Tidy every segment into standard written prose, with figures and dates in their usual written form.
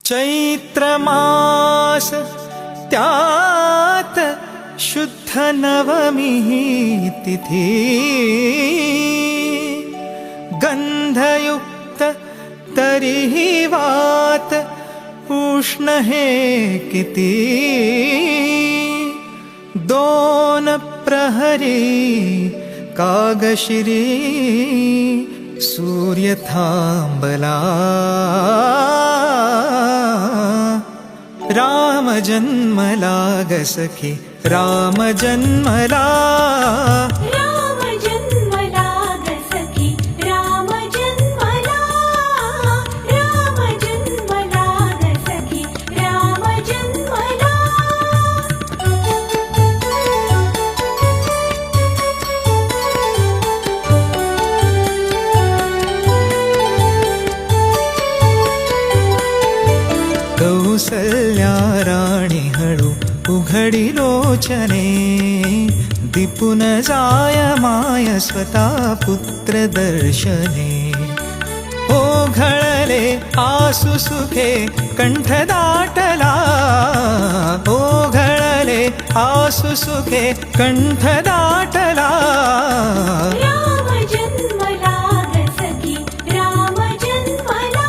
चैत्रमास त्यात शुद्ध नवमी तिथी गंधयुक्त तरीही वात उष्ण हे किती दोन प्रहरी कागशिरी सूर्य थांबला राम जन्मला ग सखी राम जन्मला राम जन्मला ग सखी राम जन्मला राम जन्मला ग सखी राम जन्मला कौसल्या राणी हळू उघडी लोचने दीपुन जाय माय स्वतः पुत्र दर्शने ओघळले आसु सुखे कंठ दाटला ओघळले आसु सुखे कंठ दाटला राम जन्मला ग सखी राम जन्मला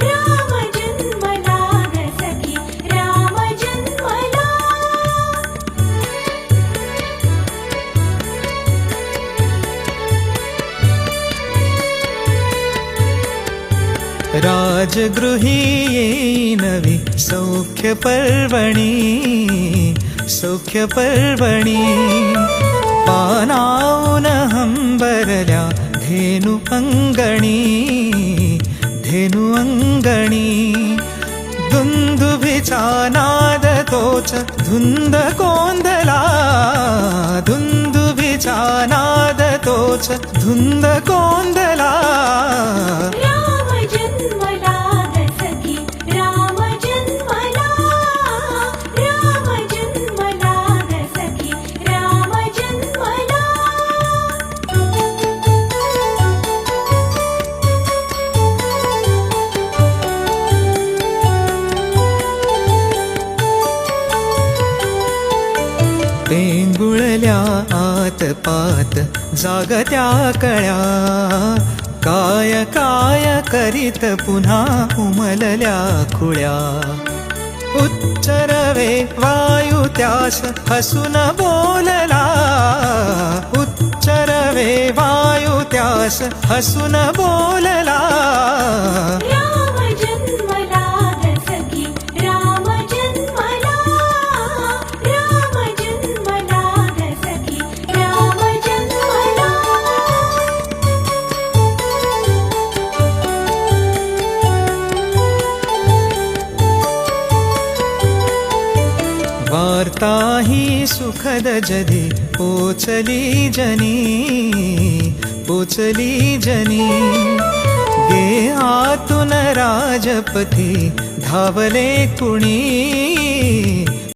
राम जन्मला ग सखी राम जन्मला राजगृही येईनवी सौख्य पर्वणी पानाऊन हंबरल्या धेनु अंगणी दुंदुभीचा नाद तोच धुंद कोंदला दुंदुभीचा नाद तोच धुंद कोंदला राम जन्मला ग सखी राम जन्मला राम जन्मला ग सखी राम जन्मला पेंगुळल्या आत पात जागत्या कळ्या काय काय करीत पुन्हा उमलल्या खुळ्या उच्चरवे वायू त्यास हसून बोलला उच्चरवे वायू त्यास हसून बोलला राम जन्मला ग सखी राम जन्मला राम जन्मला ग सखी राम जन्मला वार्ता ही सुखद जदी पोचली जनी गे आतून राजपती धावले कुणी